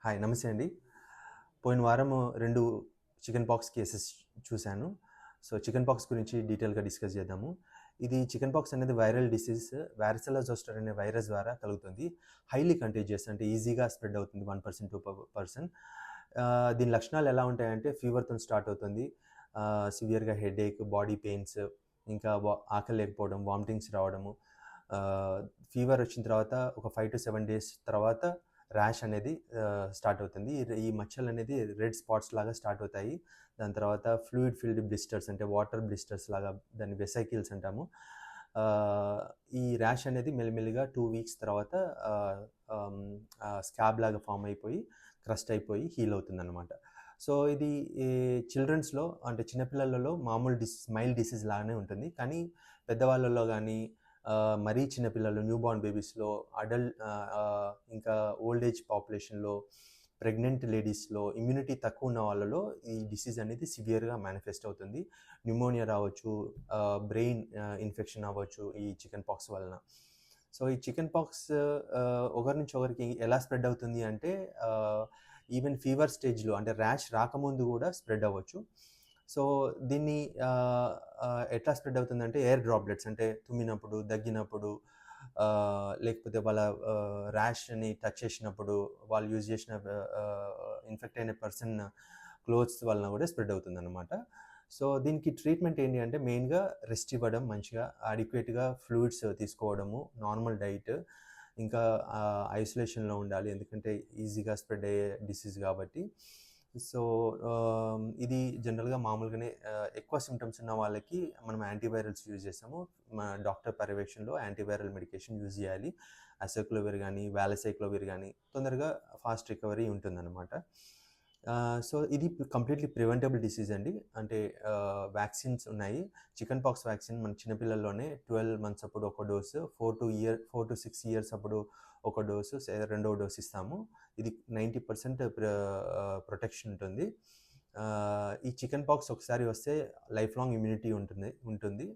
Hi నమస్తే అండి. పోయిన వారము 2 చికెన్ పాక్స్ కేసెస్ చూశాను. సో, చికెన్ పాక్స్ గురించి డీటెయిల్‌గా డిస్కస్ చేద్దాము. ఇది చికెన్ పాక్స్ అనేది వైరల్ డిసీజ్. వారిసెల్లా జోస్టర్ అనే వైరస్ ద్వారా కలుగుతుంది. హైలీ కంటేజియస్ అంటే ఈజీగా స్ప్రెడ్ అవుతుంది 1% టు పర్సన్. దీని లక్షణాలు ఎలా ఉంటాయంటే ఫీవర్‌తోని స్టార్ట్ అవుతుంది. సివియర్‌గా హెడేక్, బాడీ పెయిన్స్, ఇంకా ఆకలి లేకపోవడం, వామిటింగ్స్ రావడము. ఫీవర్ వచ్చిన తర్వాత ఒక 5-7 డేస్ తర్వాత ర్యాష్ అనేది స్టార్ట్ అవుతుంది. ఈ మచ్చలు అనేది రెడ్ స్పాట్స్ లాగా స్టార్ట్ అవుతాయి. దాని తర్వాత ఫ్లూయిడ్ ఫిల్డ్ బ్లిస్టర్స్ అంటే వాటర్ బ్లిస్టర్స్ లాగా దాన్ని వెసైకిల్స్ అంటాము. ఈ ర్యాష్ అనేది మెల్లిమెల్లిగా 2 వీక్స్ తర్వాత స్కాబ్ లాగా ఫామ్ అయిపోయి క్రస్ట్ అయిపోయి హీల్ అవుతుందన్నమాట. సో ఇది చిల్డ్రన్స్లో అంటే చిన్నపిల్లలలో మామూలు మైల్డ్ డిసీజ్ లాగానే ఉంటుంది. కానీ పెద్దవాళ్ళలో కానీ మరీ చిన్నపిల్లలు న్యూ బార్న్ బేబీస్లో, ఇంకా ఓల్డ్ ఏజ్ పాపులేషన్లో, ప్రెగ్నెంట్ లేడీస్లో, ఇమ్యూనిటీ తక్కువ ఉన్న వాళ్ళలో ఈ డిసీజ్ అనేది సివియర్గా మేనిఫెస్ట్ అవుతుంది. న్యూమోనియా రావచ్చు, బ్రెయిన్ ఇన్ఫెక్షన్ అవ్వచ్చు ఈ చికెన్ పాక్స్ వలన. సో ఈ చికెన్ పాక్స్ ఒకరి నుంచి ఒకరికి ఎలా స్ప్రెడ్ అవుతుంది అంటే ఈవెన్ ఫీవర్ స్టేజ్లో అంటే ర్యాష్ రాకముందు కూడా స్ప్రెడ్ అవ్వచ్చు. సో దీన్ని ఎట్లా స్ప్రెడ్ అవుతుందంటే ఎయిర్ డ్రాప్లెట్స్ అంటే తుమ్మినప్పుడు, దగ్గినప్పుడు, లేకపోతే వాళ్ళ ర్యాష్ని టచ్ చేసినప్పుడు, వాళ్ళు యూజ్ చేసిన ఇన్ఫెక్ట్ అయిన పర్సన్ క్లోత్స్ వలన కూడా స్ప్రెడ్ అవుతుందన్నమాట. సో దీనికి ట్రీట్మెంట్ ఏంటి అంటే మెయిన్గా రెస్ట్ ఇవ్వడం, మంచిగా అడిక్వేట్గా ఫ్లూయిడ్స్ తీసుకోవడము, నార్మల్ డైట్, ఇంకా ఐసోలేషన్లో ఉండాలి ఎందుకంటే ఈజీగా స్ప్రెడ్ అయ్యే డిసీజ్ కాబట్టి. సో ఇది జనరల్గా మామూలుగానే ఎక్కువ సిమ్టమ్స్ ఉన్న వాళ్ళకి మనం యాంటీవైరల్స్ యూజ్ చేస్తాము. మన డాక్టర్ పర్యవేక్షణలో యాంటీవైరల్ మెడికేషన్ యూజ్ చేయాలి. అసైక్లోవిర్ కానీ, వాలసైక్లోవిర్ కానీ తొందరగా ఫాస్ట్ రికవరీ ఉంటుందన్నమాట. సో ఇది కంప్లీట్లీ ప్రివెంటబుల్ డిసీజ్ అండి. అంటే వ్యాక్సిన్స్ ఉన్నాయి. చికెన్ పాక్స్ వ్యాక్సిన్ మన చిన్నపిల్లల్లోనే 12 months అప్పుడు ఒక డోసు, 4 to 6 years అప్పుడు ఒక డోసు, రెండవ డోసు ఇస్తాము. ఇది 90% ప్రొటెక్షన్ ఉంటుంది. ఈ చికెన్ పాక్స్ ఒకసారి వస్తే లైఫ్ లాంగ్ ఇమ్యూనిటీ ఉంటుంది.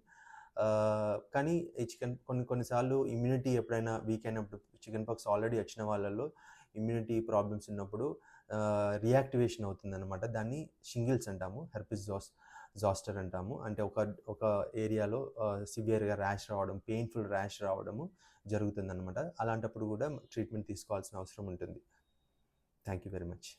కానీ ఈ కొన్నిసార్లు ఇమ్యూనిటీ ఎప్పుడైనా వీక్ అయినప్పుడు, చికెన్ పాక్స్ ఆల్రెడీ వచ్చిన వాళ్ళలో ఇమ్యూనిటీ ప్రాబ్లమ్స్ ఉన్నప్పుడు రియాక్టివేషన్ అవుతుందన్నమాట. దాన్ని షింగిల్స్ అంటాము, హెర్పిస్ జాస్టర్ అంటాము. అంటే ఒక ఏరియాలో సివియర్గా ర్యాష్ రావడం, పెయిన్ఫుల్ ర్యాష్ రావడము జరుగుతుందన్నమాట. అలాంటప్పుడు కూడా ట్రీట్మెంట్ తీసుకోవాల్సిన అవసరం ఉంటుంది. Thank you very much.